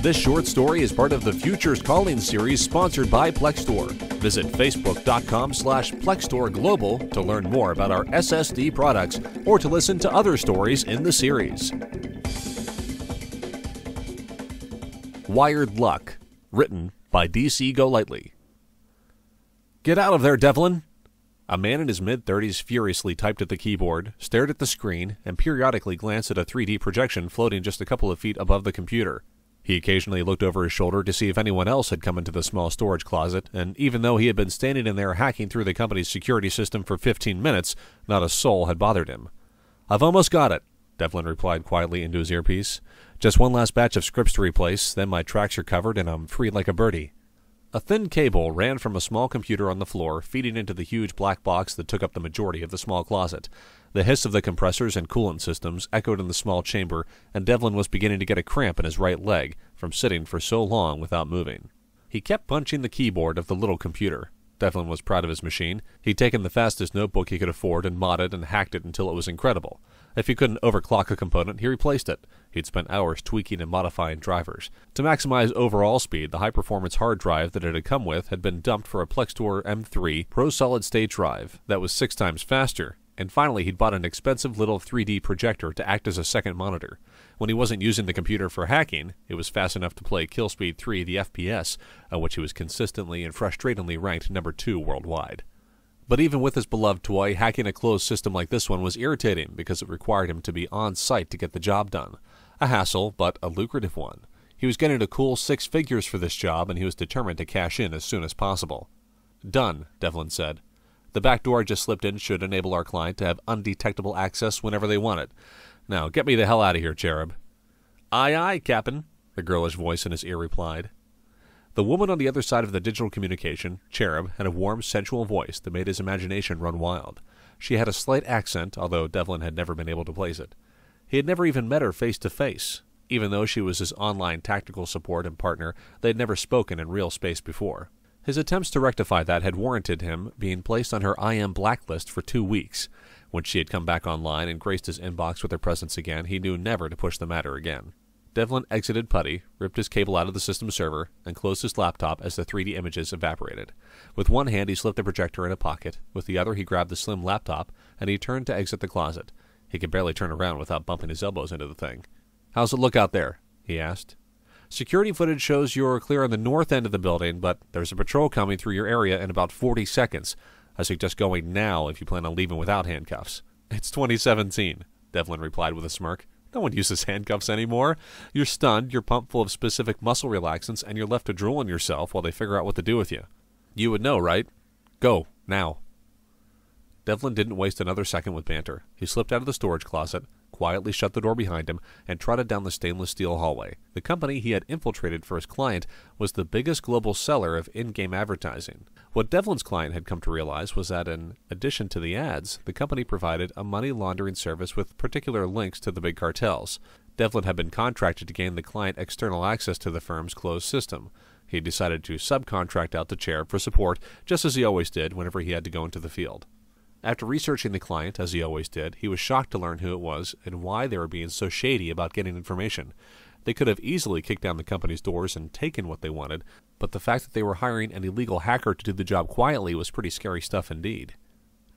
This short story is part of the Futures Calling series sponsored by Plextor. Visit facebook.com/Plextor Global to learn more about our SSD products or to listen to other stories in the series. Wired Luck, written by DC Golightly. Get out of there, Devlin! A man in his mid-30s furiously typed at the keyboard, stared at the screen, and periodically glanced at a 3D projection floating just a couple of feet above the computer. He occasionally looked over his shoulder to see if anyone else had come into the small storage closet, and even though he had been standing in there hacking through the company's security system for 15 minutes, not a soul had bothered him. "I've almost got it," Devlin replied quietly into his earpiece. "Just one last batch of scripts to replace, then my tracks are covered and I'm free like a birdie." A thin cable ran from a small computer on the floor, feeding into the huge black box that took up the majority of the small closet. The hiss of the compressors and coolant systems echoed in the small chamber, and Devlin was beginning to get a cramp in his right leg from sitting for so long without moving. He kept punching the keyboard of the little computer. Devlin was proud of his machine. He'd taken the fastest notebook he could afford and modded and hacked it until it was incredible. If he couldn't overclock a component, he replaced it. He'd spent hours tweaking and modifying drivers. To maximize overall speed, the high-performance hard drive that it had come with had been dumped for a Plextor.wmv Pro solid-state drive that was 6 times faster. And finally, he'd bought an expensive little 3D projector to act as a second monitor. When he wasn't using the computer for hacking, it was fast enough to play Killspeed 3, the FPS, on which he was consistently and frustratingly ranked number 2 worldwide. But even with his beloved toy, hacking a closed system like this one was irritating because it required him to be on site to get the job done. A hassle, but a lucrative one. He was getting a cool 6 figures for this job, and he was determined to cash in as soon as possible. "Done," Devlin said. "The back door just slipped in should enable our client to have undetectable access whenever they want it. Now, get me the hell out of here, Cherub." "Aye, aye, Cap'n," the girlish voice in his ear replied. The woman on the other side of the digital communication, Cherub, had a warm, sensual voice that made his imagination run wild. She had a slight accent, although Devlin had never been able to place it. He had never even met her face to face. Even though she was his online tactical support and partner, they had never spoken in real space before. His attempts to rectify that had warranted him being placed on her IM blacklist for 2 weeks. When she had come back online and graced his inbox with her presence again, he knew never to push the matter again. Devlin exited Putty, ripped his cable out of the system server, and closed his laptop as the 3D images evaporated. With one hand he slipped the projector in a pocket, with the other he grabbed the slim laptop, and he turned to exit the closet. He could barely turn around without bumping his elbows into the thing. "How's it look out there?" he asked. "Security footage shows you're clear on the north end of the building, but there's a patrol coming through your area in about 40 seconds. I suggest going now if you plan on leaving without handcuffs." "It's 2017, Devlin replied with a smirk. "No one uses handcuffs anymore. You're stunned, you're pumped full of specific muscle relaxants, and you're left to drool on yourself while they figure out what to do with you. You would know, right? Go, now." Devlin didn't waste another second with banter. He slipped out of the storage closet, quietly shut the door behind him, and trotted down the stainless steel hallway. The company he had infiltrated for his client was the biggest global seller of in-game advertising. What Devlin's client had come to realize was that in addition to the ads, the company provided a money laundering service with particular links to the big cartels. Devlin had been contracted to gain the client external access to the firm's closed system. He decided to subcontract out to Cherub for support, just as he always did whenever he had to go into the field. After researching the client, as he always did, he was shocked to learn who it was and why they were being so shady about getting information. They could have easily kicked down the company's doors and taken what they wanted, but the fact that they were hiring an illegal hacker to do the job quietly was pretty scary stuff indeed.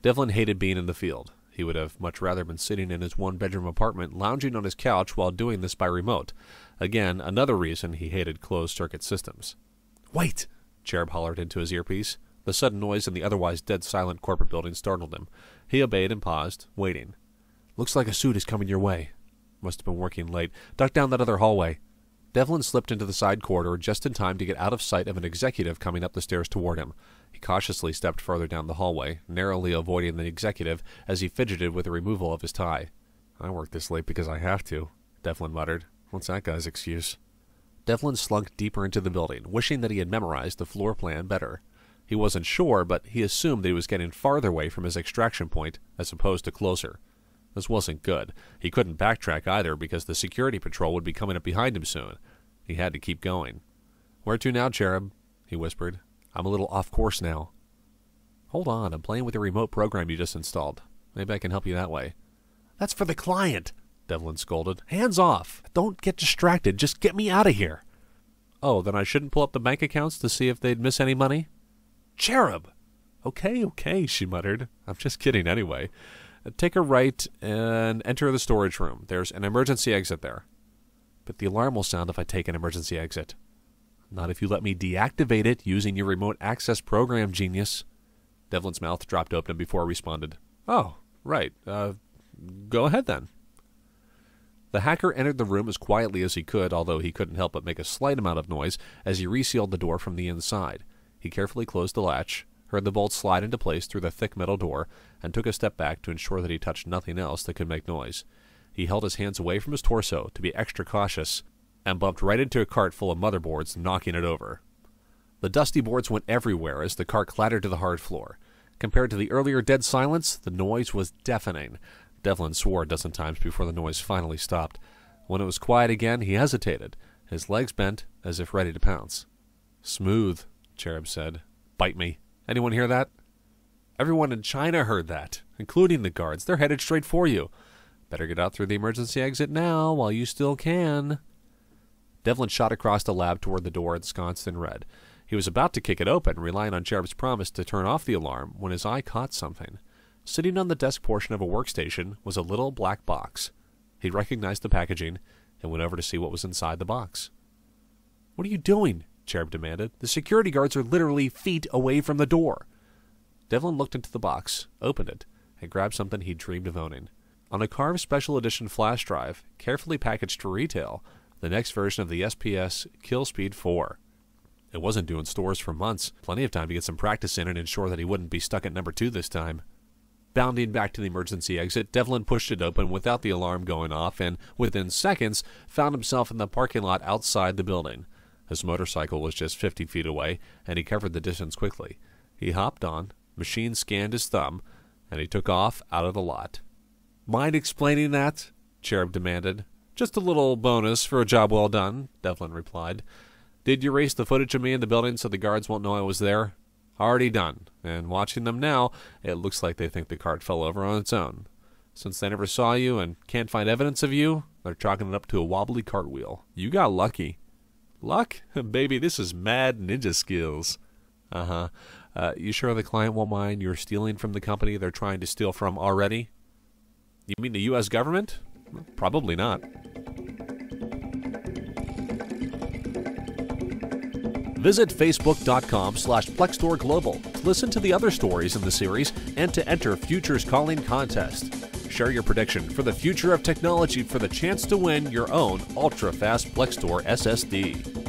Devlin hated being in the field. He would have much rather been sitting in his one-bedroom apartment, lounging on his couch while doing this by remote. Again, another reason he hated closed-circuit systems. "Wait!" Cherub hollered into his earpiece. The sudden noise in the otherwise dead-silent corporate building startled him. He obeyed and paused, waiting. "Looks like a suit is coming your way." Must have been working late. "Duck down that other hallway." Devlin slipped into the side corridor just in time to get out of sight of an executive coming up the stairs toward him. He cautiously stepped farther down the hallway, narrowly avoiding the executive as he fidgeted with the removal of his tie. "I work this late because I have to," Devlin muttered. "What's that guy's excuse?" Devlin slunk deeper into the building, wishing that he had memorized the floor plan better. He wasn't sure, but he assumed that he was getting farther away from his extraction point as opposed to closer. This wasn't good. He couldn't backtrack either because the security patrol would be coming up behind him soon. He had to keep going. "Where to now, Cherub?" he whispered. "I'm a little off course now." "Hold on, I'm playing with the remote program you just installed. Maybe I can help you that way." "That's for the client," Devlin scolded. "Hands off! Don't get distracted. Just get me out of here." Oh, then I shouldn't pull up the bank accounts to see if they'd miss any money? Cherub! Okay, she muttered. I'm just kidding anyway. Take a right and enter the storage room. There's an emergency exit there. But the alarm will sound if I take an emergency exit. Not if you let me deactivate it using your remote access program, genius. Devlin's mouth dropped open before he responded. Oh, right. Go ahead then. The hacker entered the room as quietly as he could, although he couldn't help but make a slight amount of noise as he resealed the door from the inside. He carefully closed the latch, heard the bolt slide into place through the thick metal door, and took a step back to ensure that he touched nothing else that could make noise. He held his hands away from his torso to be extra cautious, and bumped right into a cart full of motherboards, knocking it over. The dusty boards went everywhere as the cart clattered to the hard floor. Compared to the earlier dead silence, the noise was deafening. Devlin swore a dozen times before the noise finally stopped. When it was quiet again, he hesitated, his legs bent as if ready to pounce. Smooth, Cherub said. Bite me. Anyone hear that? Everyone in China heard that, including the guards. They're headed straight for you. Better get out through the emergency exit now while you still can. Devlin shot across the lab toward the door ensconced in red. He was about to kick it open, relying on Cherub's promise to turn off the alarm, when his eye caught something. Sitting on the desk portion of a workstation was a little black box. He recognized the packaging and went over to see what was inside the box. What are you doing? Cherub demanded. The security guards are literally feet away from the door. Devlin looked into the box, opened it, and grabbed something he'd dreamed of owning. On a carved special edition flash drive, carefully packaged for retail, the next version of the SPS Killspeed 4. It wasn't due in stores for months, plenty of time to get some practice in and ensure that he wouldn't be stuck at number 2 this time. Bounding back to the emergency exit, Devlin pushed it open without the alarm going off and, within seconds, found himself in the parking lot outside the building. His motorcycle was just 50 feet away, and he covered the distance quickly. He hopped on, machine scanned his thumb, and he took off out of the lot. Mind explaining that? Cherub demanded. Just a little bonus for a job well done, Devlin replied. Did you erase the footage of me in the building so the guards won't know I was there? Already done, and watching them now, it looks like they think the cart fell over on its own. Since they never saw you and can't find evidence of you, they're chalking it up to a wobbly cartwheel. You got lucky. Luck? Baby, this is mad ninja skills. Uh-huh. You sure the client won't mind you're stealing from the company they're trying to steal from already? You mean the U.S. government? Probably not. Visit facebook.com/PlextorGlobal to listen to the other stories in the series and to enter Futures Calling contest. Share your prediction for the future of technology for the chance to win your own ultra-fast Plextor SSD.